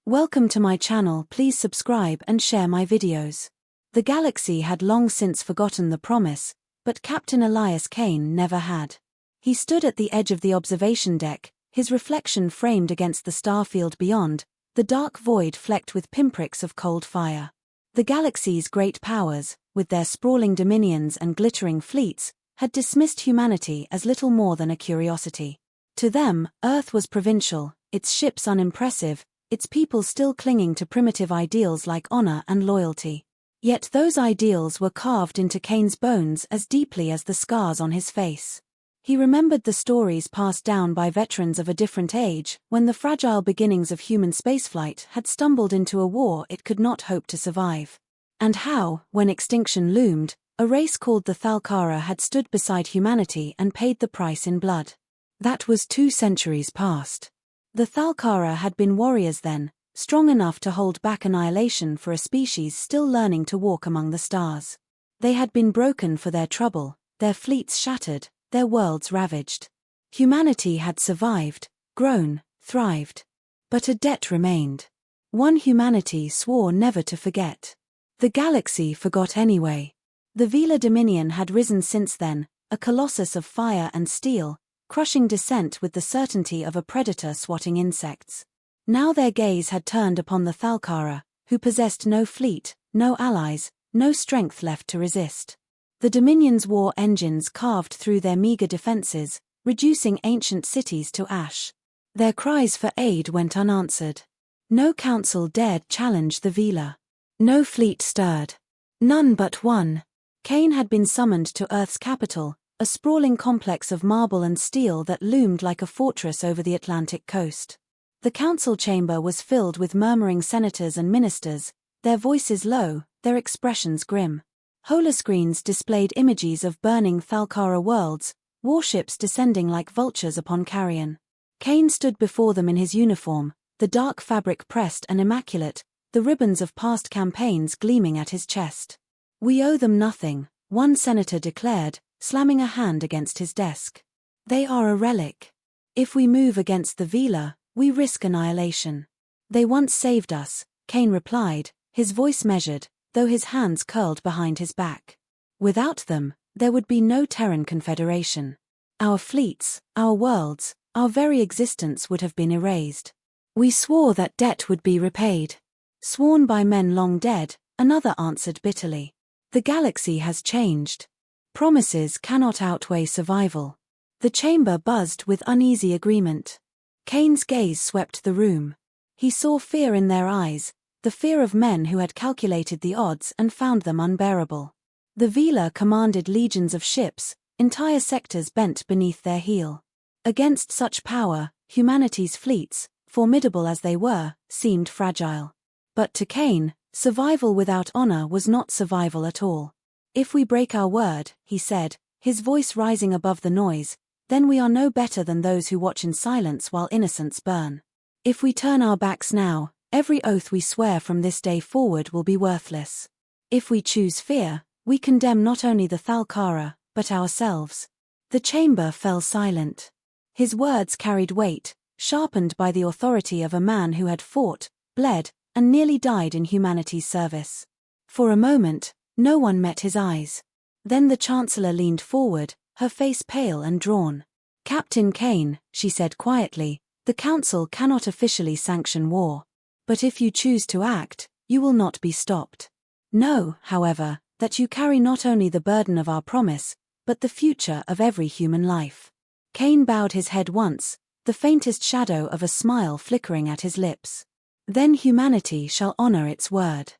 Welcome to my channel. Please subscribe and share my videos. The galaxy had long since forgotten the promise, but Captain Elias Kane never had. He stood at the edge of the observation deck, his reflection framed against the starfield beyond, the dark void flecked with pinpricks of cold fire. The galaxy's great powers, with their sprawling dominions and glittering fleets, had dismissed humanity as little more than a curiosity. To them, Earth was provincial, its ships unimpressive, its people still clinging to primitive ideals like honor and loyalty. Yet those ideals were carved into Kane's bones as deeply as the scars on his face. He remembered the stories passed down by veterans of a different age, when the fragile beginnings of human spaceflight had stumbled into a war it could not hope to survive. And how, when extinction loomed, a race called the Thal'kara had stood beside humanity and paid the price in blood. That was 2 centuries past. The Thal'kara had been warriors then, strong enough to hold back annihilation for a species still learning to walk among the stars. They had been broken for their trouble, their fleets shattered, their worlds ravaged. Humanity had survived, grown, thrived. But a debt remained. One humanity swore never to forget. The galaxy forgot anyway. The Velar Dominion had risen since then, a colossus of fire and steel, crushing dissent with the certainty of a predator swatting insects. Now their gaze had turned upon the Thal'kara, who possessed no fleet, no allies, no strength left to resist. The Dominion's war engines carved through their meager defenses, reducing ancient cities to ash. Their cries for aid went unanswered. No council dared challenge the Velar. No fleet stirred. None but one. Kane had been summoned to Earth's capital, a sprawling complex of marble and steel that loomed like a fortress over the Atlantic coast. The council chamber was filled with murmuring senators and ministers, their voices low, their expressions grim. Holoscreens displayed images of burning Thal'kara worlds, warships descending like vultures upon carrion. Kane stood before them in his uniform, the dark fabric pressed and immaculate, the ribbons of past campaigns gleaming at his chest. "We owe them nothing," one senator declared, slamming a hand against his desk. "They are a relic. If we move against the Velar, we risk annihilation." "They once saved us," Kane replied, his voice measured, though his hands curled behind his back. "Without them, there would be no Terran confederation. Our fleets, our worlds, our very existence would have been erased. We swore that debt would be repaid." "Sworn by men long dead," another answered bitterly. "The galaxy has changed. Promises cannot outweigh survival." The chamber buzzed with uneasy agreement. Kane's gaze swept the room. He saw fear in their eyes, the fear of men who had calculated the odds and found them unbearable. The Velar commanded legions of ships, entire sectors bent beneath their heel. Against such power, humanity's fleets, formidable as they were, seemed fragile. But to Kane, survival without honor was not survival at all. "If we break our word," he said, his voice rising above the noise, "then we are no better than those who watch in silence while innocents burn. If we turn our backs now, every oath we swear from this day forward will be worthless. If we choose fear, we condemn not only the Thal'kara, but ourselves." The chamber fell silent. His words carried weight, sharpened by the authority of a man who had fought, bled, and nearly died in humanity's service. For a moment, no one met his eyes. Then the Chancellor leaned forward, her face pale and drawn. "Captain Kane," she said quietly, "the Council cannot officially sanction war. But if you choose to act, you will not be stopped. Know, however, that you carry not only the burden of our promise, but the future of every human life." Kane bowed his head once, the faintest shadow of a smile flickering at his lips. "Then humanity shall honor its word."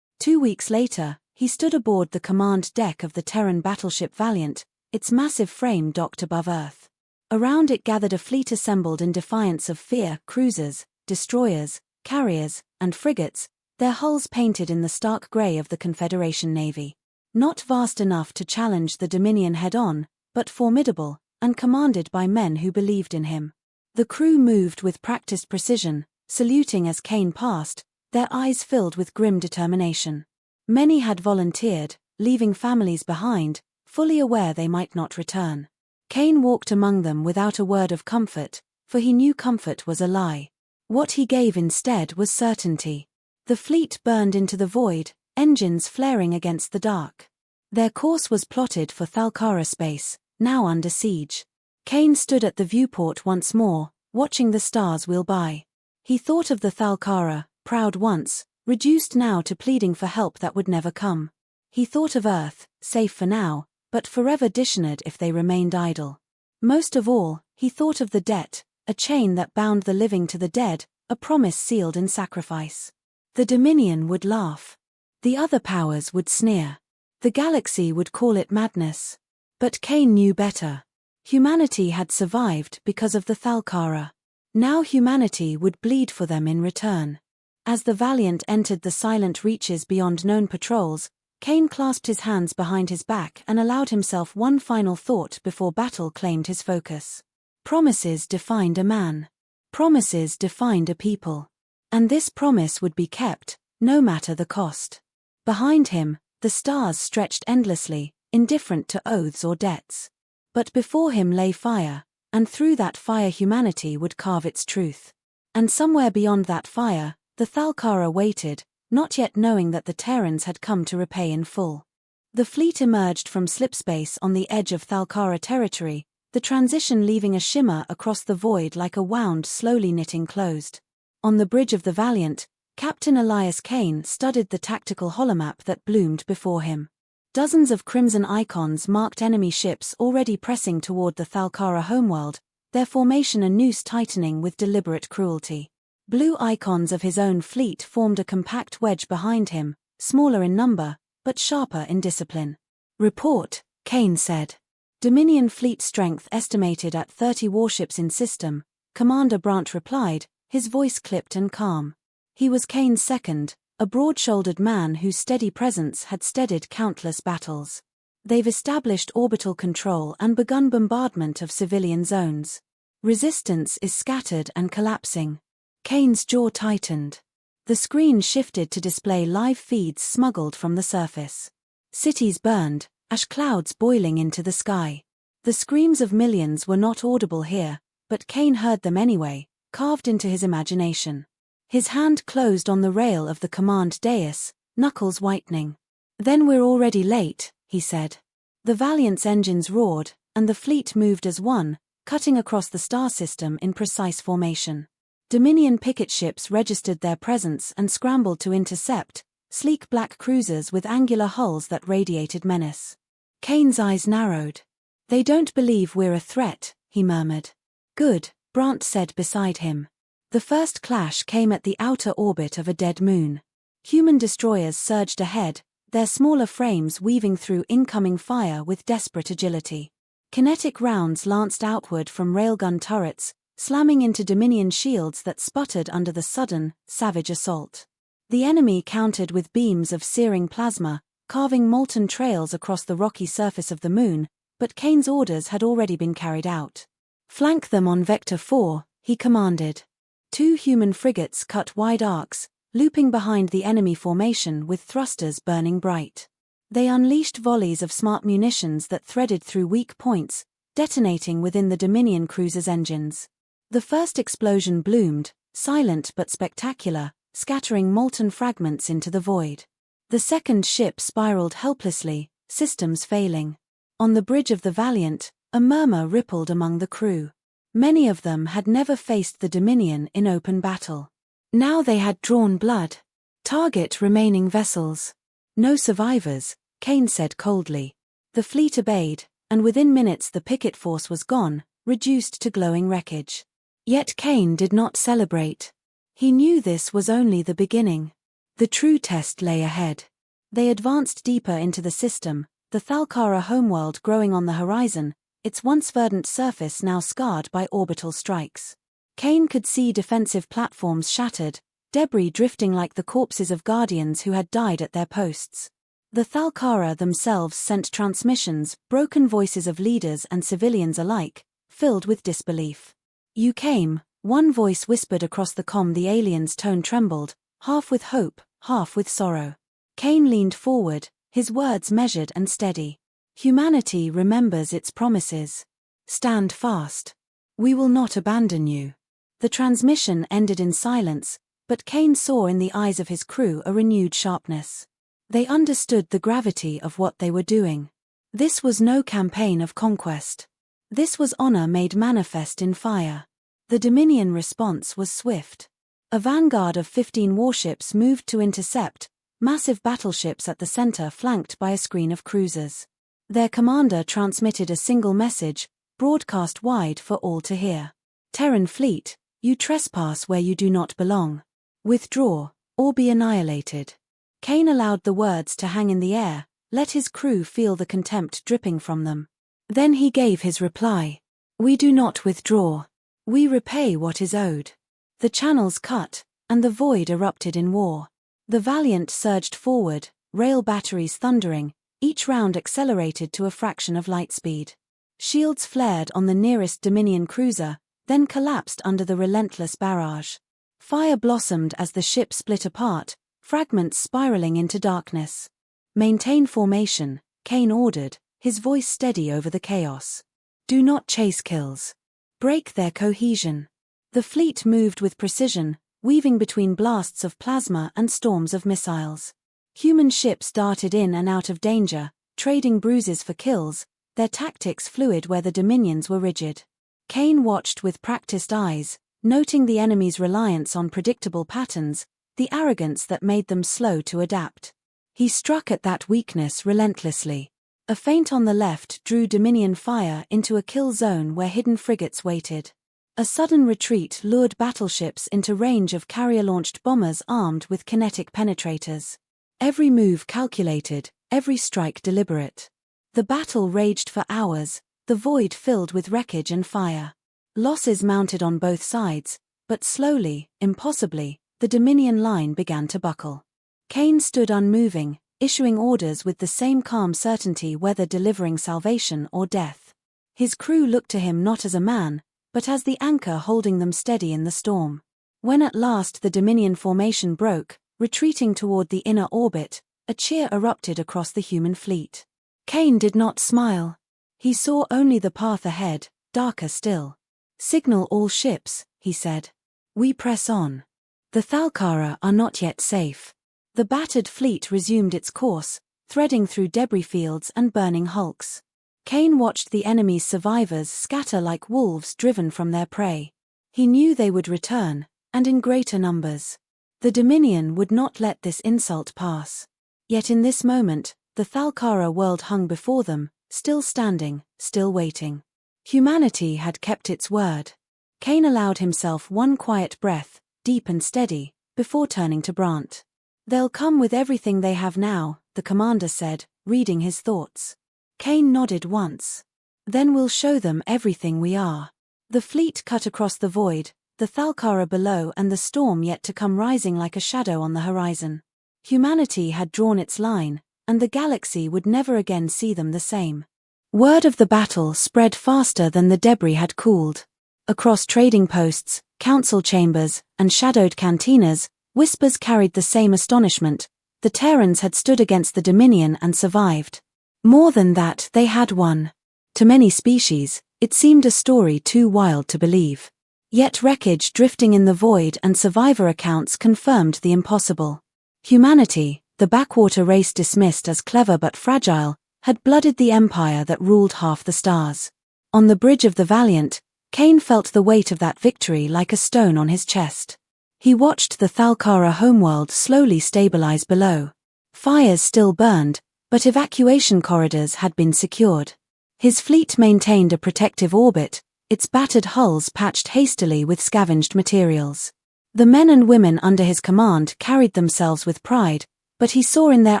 2 weeks later, he stood aboard the command deck of the Terran battleship Valiant, its massive frame docked above Earth. Around it gathered a fleet assembled in defiance of fear: cruisers, destroyers, carriers, and frigates, their hulls painted in the stark gray of the Confederation Navy. Not vast enough to challenge the Dominion head-on, but formidable, and commanded by men who believed in him. The crew moved with practiced precision, saluting as Kane passed, their eyes filled with grim determination. Many had volunteered, leaving families behind, fully aware they might not return. Kane walked among them without a word of comfort, for he knew comfort was a lie. What he gave instead was certainty. The fleet burned into the void, engines flaring against the dark. Their course was plotted for Thal'kara space, now under siege. Kane stood at the viewport once more, watching the stars wheel by. He thought of the Thal'kara, proud once, reduced now to pleading for help that would never come. He thought of Earth, safe for now, but forever dishonored if they remained idle. Most of all, he thought of the debt, a chain that bound the living to the dead, a promise sealed in sacrifice. The Dominion would laugh. The other powers would sneer. The galaxy would call it madness. But Kane knew better. Humanity had survived because of the Thal'kara. Now humanity would bleed for them in return. As the Valiant entered the silent reaches beyond known patrols, Kane clasped his hands behind his back and allowed himself one final thought before battle claimed his focus. Promises defined a man. Promises defined a people. And this promise would be kept, no matter the cost. Behind him, the stars stretched endlessly, indifferent to oaths or debts. But before him lay fire, and through that fire humanity would carve its truth. And somewhere beyond that fire, the Thal'kara waited, not yet knowing that the Terrans had come to repay in full. The fleet emerged from slipspace on the edge of Thal'kara territory, the transition leaving a shimmer across the void like a wound slowly knitting closed. On the bridge of the Valiant, Captain Elias Kane studied the tactical holomap that bloomed before him. Dozens of crimson icons marked enemy ships already pressing toward the Thal'kara homeworld, their formation a noose tightening with deliberate cruelty. Blue icons of his own fleet formed a compact wedge behind him, smaller in number, but sharper in discipline. "Report," Kane said. Dominion fleet strength estimated at 30 warships in system, Commander Brandt replied, his voice clipped and calm. He was Kane's second, a broad-shouldered man whose steady presence had steadied countless battles. "They've established orbital control and begun bombardment of civilian zones. Resistance is scattered and collapsing." Kane's jaw tightened. The screen shifted to display live feeds smuggled from the surface. Cities burned, ash clouds boiling into the sky. The screams of millions were not audible here, but Kane heard them anyway, carved into his imagination. His hand closed on the rail of the command dais, knuckles whitening. "Then we're already late," he said. The Valiant's engines roared, and the fleet moved as one, cutting across the star system in precise formation. Dominion picket ships registered their presence and scrambled to intercept, sleek black cruisers with angular hulls that radiated menace. Kane's eyes narrowed. "They don't believe we're a threat," he murmured. "Good," Brandt said beside him. The first clash came at the outer orbit of a dead moon. Human destroyers surged ahead, their smaller frames weaving through incoming fire with desperate agility. Kinetic rounds lanced outward from railgun turrets, slamming into Dominion shields that sputtered under the sudden, savage assault. The enemy countered with beams of searing plasma, carving molten trails across the rocky surface of the moon, but Kane's orders had already been carried out. "Flank them on Vector 4, he commanded. 2 human frigates cut wide arcs, looping behind the enemy formation with thrusters burning bright. They unleashed volleys of smart munitions that threaded through weak points, detonating within the Dominion cruiser's engines. The first explosion bloomed, silent but spectacular, scattering molten fragments into the void. The second ship spiraled helplessly, systems failing. On the bridge of the Valiant, a murmur rippled among the crew. Many of them had never faced the Dominion in open battle. Now they had drawn blood. Target remaining vessels. "No survivors," Kane said coldly. The fleet obeyed, and within minutes the picket force was gone, reduced to glowing wreckage. Yet Kane did not celebrate. He knew this was only the beginning. The true test lay ahead. They advanced deeper into the system, the Thal'kara homeworld growing on the horizon, its once verdant surface now scarred by orbital strikes. Kane could see defensive platforms shattered, debris drifting like the corpses of guardians who had died at their posts. The Thal'kara themselves sent transmissions, broken voices of leaders and civilians alike, filled with disbelief. "You came," one voice whispered across the comm. The alien's tone trembled, half with hope, half with sorrow. Kane leaned forward, his words measured and steady. "Humanity remembers its promises. Stand fast. We will not abandon you." The transmission ended in silence, but Kane saw in the eyes of his crew a renewed sharpness. They understood the gravity of what they were doing. This was no campaign of conquest. This was honor made manifest in fire. The Dominion response was swift. A vanguard of 15 warships moved to intercept, massive battleships at the center flanked by a screen of cruisers. Their commander transmitted a single message, broadcast wide for all to hear. Terran fleet, you trespass where you do not belong. Withdraw, or be annihilated. Kane allowed the words to hang in the air, let his crew feel the contempt dripping from them. Then he gave his reply. We do not withdraw. We repay what is owed. The channels cut, and the void erupted in war. The Valiant surged forward, rail batteries thundering, each round accelerated to a fraction of light speed. Shields flared on the nearest Dominion cruiser, then collapsed under the relentless barrage. Fire blossomed as the ship split apart, fragments spiraling into darkness. Maintain formation, Kane ordered, his voice steady over the chaos. Do not chase kills. Break their cohesion. The fleet moved with precision, weaving between blasts of plasma and storms of missiles. Human ships darted in and out of danger, trading bruises for kills, their tactics fluid where the Dominions were rigid. Kane watched with practiced eyes, noting the enemy's reliance on predictable patterns, the arrogance that made them slow to adapt. He struck at that weakness relentlessly. A feint on the left drew Dominion fire into a kill zone where hidden frigates waited. A sudden retreat lured battleships into range of carrier-launched bombers armed with kinetic penetrators. Every move calculated, every strike deliberate. The battle raged for hours, the void filled with wreckage and fire. Losses mounted on both sides, but slowly, impossibly, the Dominion line began to buckle. Kane stood unmoving, issuing orders with the same calm certainty whether delivering salvation or death. His crew looked to him not as a man, but as the anchor holding them steady in the storm. When at last the Dominion formation broke, retreating toward the inner orbit, a cheer erupted across the human fleet. Kane did not smile. He saw only the path ahead, darker still. Signal all ships, he said. We press on. The Thal'kara are not yet safe. The battered fleet resumed its course, threading through debris fields and burning hulks. Kane watched the enemy's survivors scatter like wolves driven from their prey. He knew they would return, and in greater numbers. The Dominion would not let this insult pass. Yet in this moment, the Thal'kara world hung before them, still standing, still waiting. Humanity had kept its word. Kane allowed himself one quiet breath, deep and steady, before turning to Brant. They'll come with everything they have now, the commander said, reading his thoughts. Kane nodded once. Then we'll show them everything we are. The fleet cut across the void, the Thal'kara below and the storm yet to come rising like a shadow on the horizon. Humanity had drawn its line, and the galaxy would never again see them the same. Word of the battle spread faster than the debris had cooled. Across trading posts, council chambers, and shadowed cantinas, whispers carried the same astonishment. The Terrans had stood against the Dominion and survived. More than that, they had won. To many species, it seemed a story too wild to believe. Yet wreckage drifting in the void and survivor accounts confirmed the impossible. Humanity, the backwater race dismissed as clever but fragile, had blooded the empire that ruled half the stars. On the bridge of the Valiant, Kane felt the weight of that victory like a stone on his chest. He watched the Thal'kara homeworld slowly stabilize below. Fires still burned, but evacuation corridors had been secured. His fleet maintained a protective orbit, its battered hulls patched hastily with scavenged materials. The men and women under his command carried themselves with pride, but he saw in their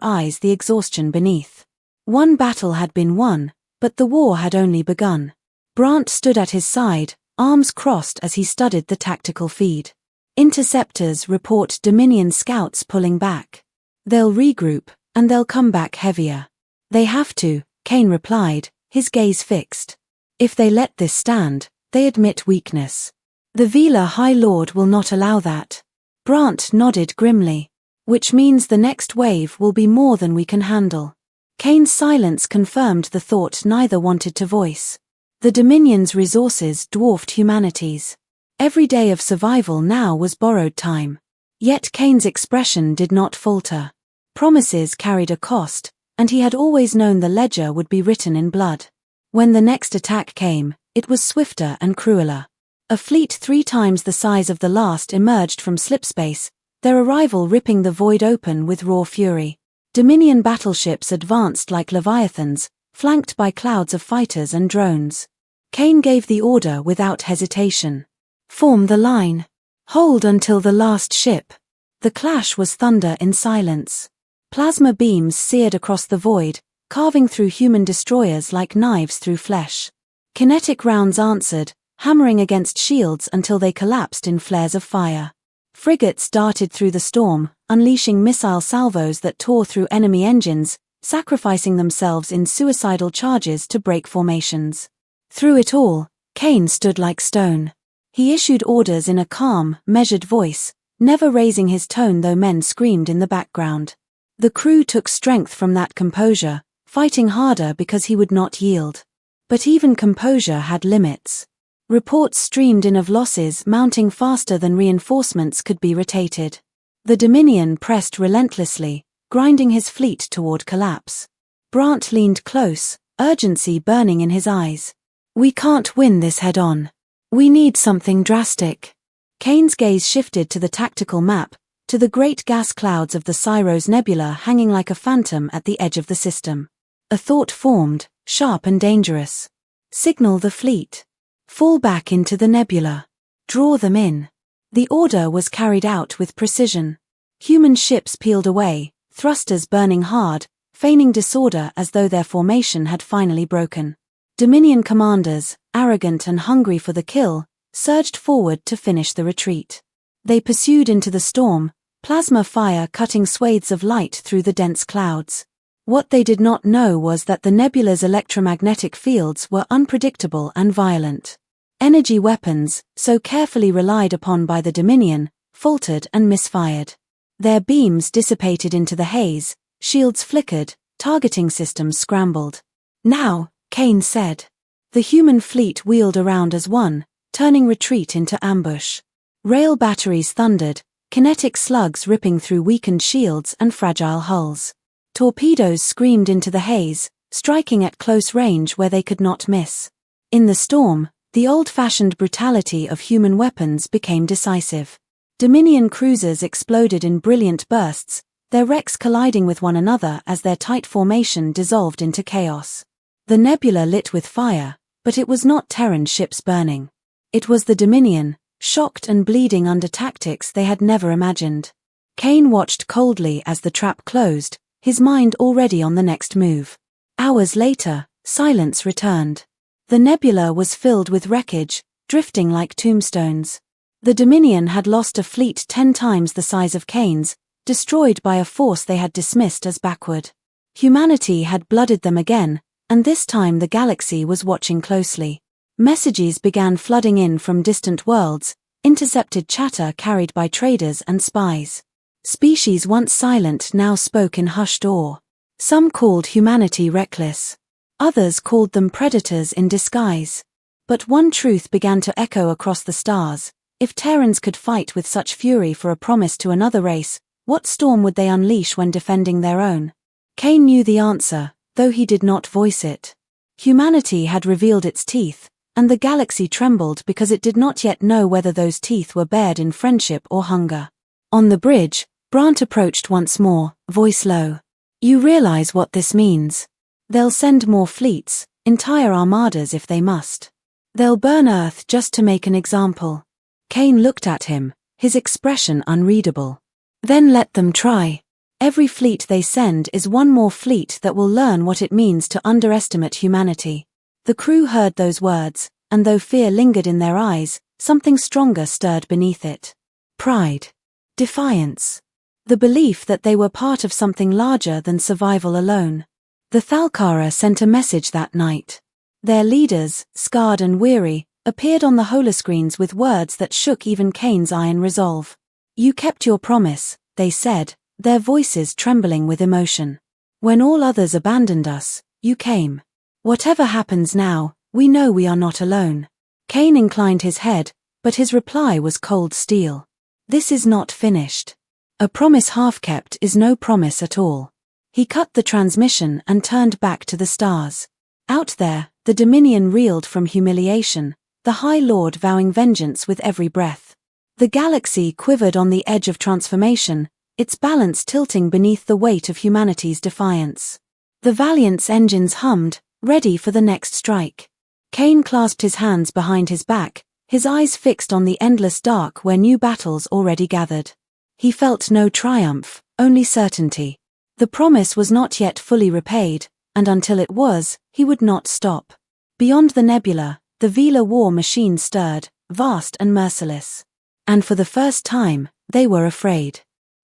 eyes the exhaustion beneath. One battle had been won, but the war had only begun. Brant stood at his side, arms crossed as he studied the tactical feed. Interceptors report Dominion scouts pulling back. They'll regroup, and they'll come back heavier. They have to, Kane replied, his gaze fixed. If they let this stand, they admit weakness. The Velar High Lord will not allow that. Brant nodded grimly. Which means the next wave will be more than we can handle. Kane's silence confirmed the thought neither wanted to voice. The Dominion's resources dwarfed humanity's. Every day of survival now was borrowed time. Yet Kane's expression did not falter. Promises carried a cost, and he had always known the ledger would be written in blood. When the next attack came, it was swifter and crueler. A fleet 3 times the size of the last emerged from slipspace, their arrival ripping the void open with raw fury. Dominion battleships advanced like leviathans, flanked by clouds of fighters and drones. Kane gave the order without hesitation. Form the line. Hold until the last ship. The clash was thunder in silence. Plasma beams seared across the void, carving through human destroyers like knives through flesh. Kinetic rounds answered, hammering against shields until they collapsed in flares of fire. Frigates darted through the storm, unleashing missile salvos that tore through enemy engines, sacrificing themselves in suicidal charges to break formations. Through it all, Kane stood like stone. He issued orders in a calm, measured voice, never raising his tone though men screamed in the background. The crew took strength from that composure, fighting harder because he would not yield. But even composure had limits. Reports streamed in of losses mounting faster than reinforcements could be rotated. The Dominion pressed relentlessly, grinding his fleet toward collapse. Brant leaned close, urgency burning in his eyes. "We can't win this head-on. We need something drastic." Kane's gaze shifted to the tactical map, to the great gas clouds of the Cyros Nebula hanging like a phantom at the edge of the system. A thought formed, sharp and dangerous. Signal the fleet. Fall back into the nebula. Draw them in. The order was carried out with precision. Human ships peeled away, thrusters burning hard, feigning disorder as though their formation had finally broken. Dominion commanders, arrogant and hungry for the kill, surged forward to finish the retreat. They pursued into the storm, plasma fire cutting swathes of light through the dense clouds. What they did not know was that the nebula's electromagnetic fields were unpredictable and violent. Energy weapons, so carefully relied upon by the Dominion, faltered and misfired. Their beams dissipated into the haze, shields flickered, targeting systems scrambled. "Now," Kane said. The human fleet wheeled around as one, turning retreat into ambush. Rail batteries thundered, kinetic slugs ripping through weakened shields and fragile hulls. Torpedoes screamed into the haze, striking at close range where they could not miss. In the storm, the old-fashioned brutality of human weapons became decisive. Dominion cruisers exploded in brilliant bursts, their wrecks colliding with one another as their tight formation dissolved into chaos. The nebula lit with fire, but it was not Terran ships burning. It was the Dominion, shocked and bleeding under tactics they had never imagined. Kane watched coldly as the trap closed, his mind already on the next move. Hours later, silence returned. The nebula was filled with wreckage, drifting like tombstones. The Dominion had lost a fleet 10 times the size of Kane's, destroyed by a force they had dismissed as backward. Humanity had blooded them again, and this time the galaxy was watching closely. Messages began flooding in from distant worlds, intercepted chatter carried by traders and spies. Species once silent now spoke in hushed awe. Some called humanity reckless. Others called them predators in disguise. But one truth began to echo across the stars: if Terrans could fight with such fury for a promise to another race, what storm would they unleash when defending their own? Kane knew the answer, though he did not voice it. Humanity had revealed its teeth, and the galaxy trembled because it did not yet know whether those teeth were bared in friendship or hunger. On the bridge, Brant approached once more, voice low. "You realize what this means. They'll send more fleets, entire armadas if they must. They'll burn Earth just to make an example." Kane looked at him, his expression unreadable. "Then let them try. Every fleet they send is one more fleet that will learn what it means to underestimate humanity." The crew heard those words, and though fear lingered in their eyes, something stronger stirred beneath it. Pride. Defiance. The belief that they were part of something larger than survival alone. The Thal'kara sent a message that night. Their leaders, scarred and weary, appeared on the holoscreens with words that shook even Kane's iron resolve. "You kept your promise," they said, their voices trembling with emotion. "When all others abandoned us, you came. Whatever happens now, we know we are not alone." Kane inclined his head, But his reply was cold steel. This is not finished. A promise half kept is no promise at all. He cut the transmission and turned back to the stars. Out there, the Dominion reeled from humiliation, the High Lord vowing vengeance with every breath. The galaxy quivered on the edge of transformation, its balance tilting beneath the weight of humanity's defiance. The Valiant's engines hummed, ready for the next strike. Kane clasped his hands behind his back, his eyes fixed on the endless dark where new battles already gathered. He felt no triumph, only certainty. The promise was not yet fully repaid, and until it was, he would not stop. Beyond the nebula, the Velar war machine stirred, vast and merciless. And for the first time, they were afraid.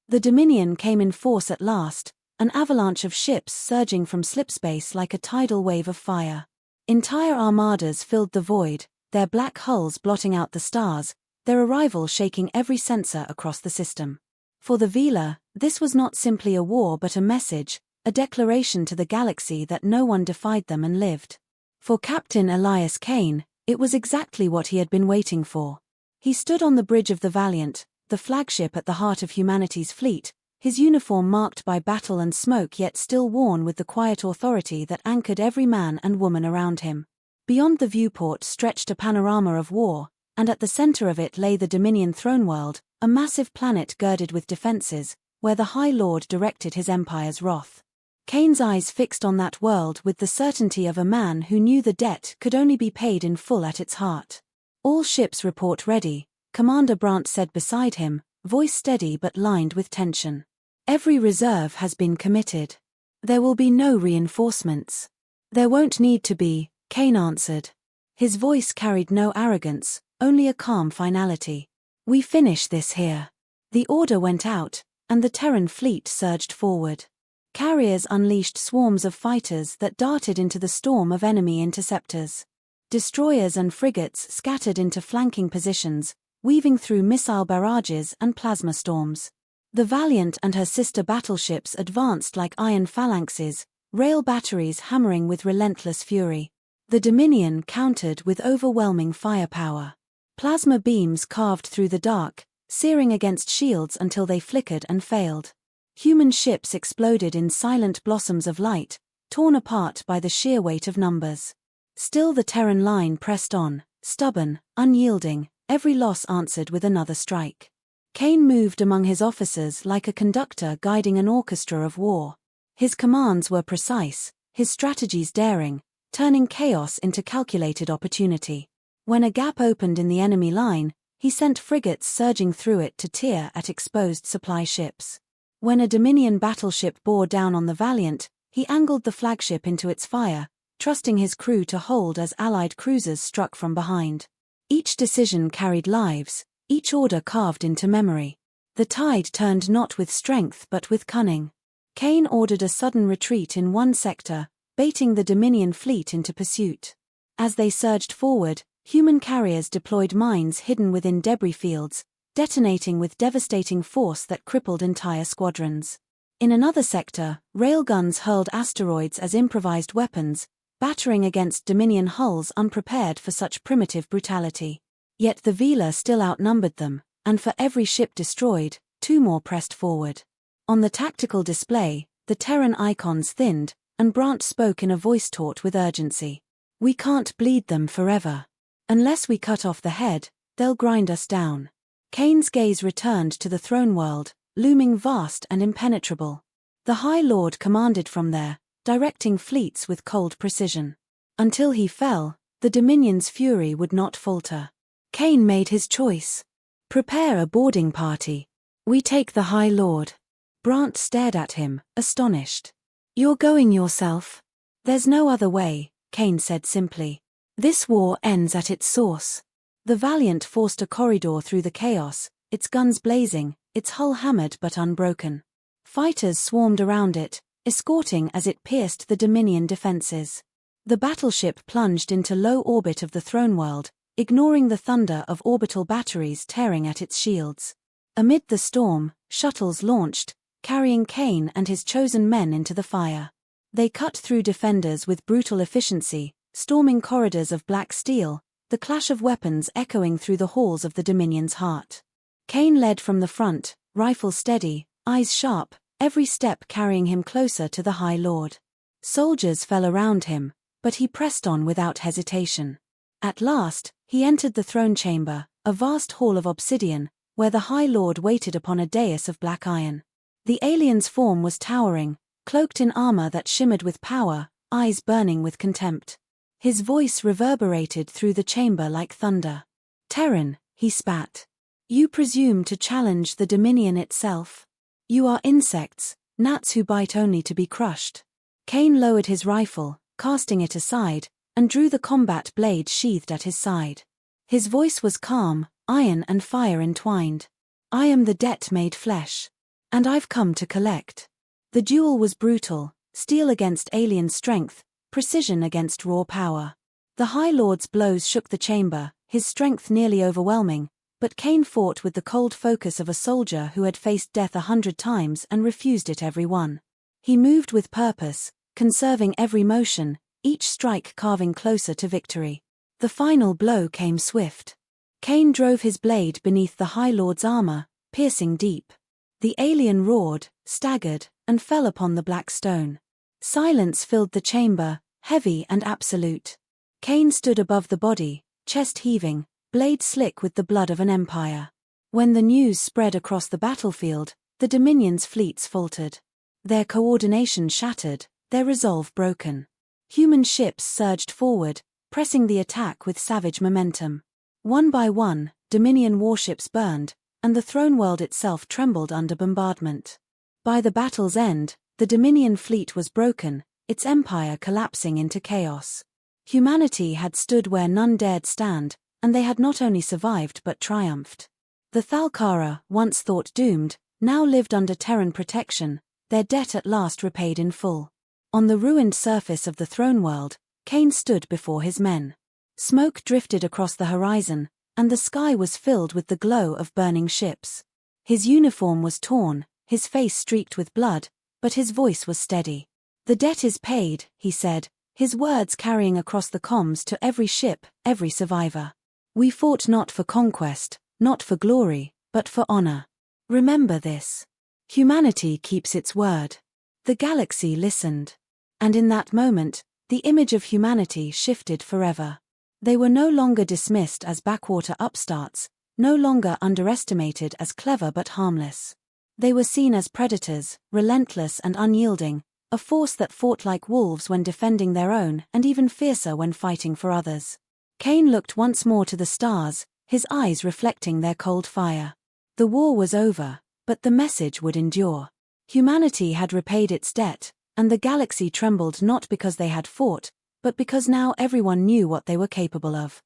The Dominion came in force at last, an avalanche of ships surging from slipspace like a tidal wave of fire. Entire armadas filled the void, their black hulls blotting out the stars, their arrival shaking every sensor across the system. For the Velar, this was not simply a war but a message, a declaration to the galaxy that no one defied them and lived. For Captain Elias Kane, it was exactly what he had been waiting for. He stood on the bridge of the Valiant, the flagship at the heart of humanity's fleet, his uniform marked by battle and smoke yet still worn with the quiet authority that anchored every man and woman around him. Beyond the viewport stretched a panorama of war, and at the center of it lay the Dominion throne world, a massive planet girded with defenses, where the High Lord directed his empire's wrath. Kane's eyes fixed on that world with the certainty of a man who knew the debt could only be paid in full at its heart. "All ships report ready," Commander Brandt said beside him, voice steady but lined with tension. "Every reserve has been committed. There will be no reinforcements." "There won't need to be," Kane answered. His voice carried no arrogance, only a calm finality. "We finish this here." The order went out, and the Terran fleet surged forward. Carriers unleashed swarms of fighters that darted into the storm of enemy interceptors. Destroyers and frigates scattered into flanking positions, weaving through missile barrages and plasma storms. The Valiant and her sister battleships advanced like iron phalanxes, rail batteries hammering with relentless fury. The Dominion countered with overwhelming firepower. Plasma beams carved through the dark, searing against shields until they flickered and failed. Human ships exploded in silent blossoms of light, torn apart by the sheer weight of numbers. Still the Terran line pressed on, stubborn, unyielding, every loss answered with another strike. Kane moved among his officers like a conductor guiding an orchestra of war. His commands were precise, his strategies daring, turning chaos into calculated opportunity. When a gap opened in the enemy line, he sent frigates surging through it to tear at exposed supply ships. When a Dominion battleship bore down on the Valiant, he angled the flagship into its fire, trusting his crew to hold as Allied cruisers struck from behind. Each decision carried lives, each order carved into memory. The tide turned not with strength but with cunning. Kane ordered a sudden retreat in one sector, baiting the Dominion fleet into pursuit. As they surged forward, human carriers deployed mines hidden within debris fields, detonating with devastating force that crippled entire squadrons. In another sector, railguns hurled asteroids as improvised weapons, battering against Dominion hulls unprepared for such primitive brutality. Yet the Velar still outnumbered them, and for every ship destroyed, 2 more pressed forward. On the tactical display, the Terran icons thinned, and Brandt spoke in a voice taut with urgency. "We can't bleed them forever. Unless we cut off the head, they'll grind us down." Kane's gaze returned to the throne world, looming vast and impenetrable. The High Lord commanded from there, directing fleets with cold precision. Until he fell, the Dominion's fury would not falter. Kane made his choice. "Prepare a boarding party. We take the High Lord." Brandt stared at him, astonished. "You're going yourself?" "There's no other way," Kane said simply. "This war ends at its source." The Valiant forced a corridor through the chaos, its guns blazing, its hull hammered but unbroken. Fighters swarmed around it, escorting as it pierced the Dominion defenses. The battleship plunged into low orbit of the throne world, ignoring the thunder of orbital batteries tearing at its shields. Amid the storm, shuttles launched, carrying Kane and his chosen men into the fire. They cut through defenders with brutal efficiency, storming corridors of black steel, the clash of weapons echoing through the halls of the Dominion's heart. Kane led from the front, rifle steady, eyes sharp, every step carrying him closer to the High Lord. Soldiers fell around him, but he pressed on without hesitation. At last, he entered the throne chamber, a vast hall of obsidian, where the High Lord waited upon a dais of black iron. The alien's form was towering, cloaked in armor that shimmered with power, eyes burning with contempt. His voice reverberated through the chamber like thunder. "Terran," he spat. "You presume to challenge the Dominion itself? You are insects, gnats who bite only to be crushed." Kane lowered his rifle, casting it aside, and drew the combat blade sheathed at his side. His voice was calm, iron and fire entwined. "I am the debt made flesh. And I've come to collect." The duel was brutal, steel against alien strength, precision against raw power. The High Lord's blows shook the chamber, his strength nearly overwhelming, but Kane fought with the cold focus of a soldier who had faced death 100 times and refused it every one. He moved with purpose, conserving every motion, each strike carving closer to victory. The final blow came swift. Kane drove his blade beneath the High Lord's armor, piercing deep. The alien roared, staggered, and fell upon the black stone. Silence filled the chamber, heavy and absolute. Kane stood above the body, chest heaving, blade slick with the blood of an empire. When the news spread across the battlefield, the Dominion's fleets faltered. Their coordination shattered, their resolve broken. Human ships surged forward, pressing the attack with savage momentum. One by one, Dominion warships burned, and the throne world itself trembled under bombardment. By the battle's end, the Dominion fleet was broken, its empire collapsing into chaos. Humanity had stood where none dared stand, and they had not only survived but triumphed. The Thal'kara, once thought doomed, now lived under Terran protection, their debt at last repaid in full. On the ruined surface of the throne world, Kane stood before his men. Smoke drifted across the horizon, and the sky was filled with the glow of burning ships. His uniform was torn, his face streaked with blood, but his voice was steady. "The debt is paid," he said, his words carrying across the comms to every ship, every survivor. "We fought not for conquest, not for glory, but for honor. Remember this. Humanity keeps its word." The galaxy listened. And in that moment, the image of humanity shifted forever. They were no longer dismissed as backwater upstarts, no longer underestimated as clever but harmless. They were seen as predators, relentless and unyielding, a force that fought like wolves when defending their own and even fiercer when fighting for others. Kane looked once more to the stars, his eyes reflecting their cold fire. The war was over, but the message would endure. Humanity had repaid its debt, and the galaxy trembled not because they had fought, but because now everyone knew what they were capable of.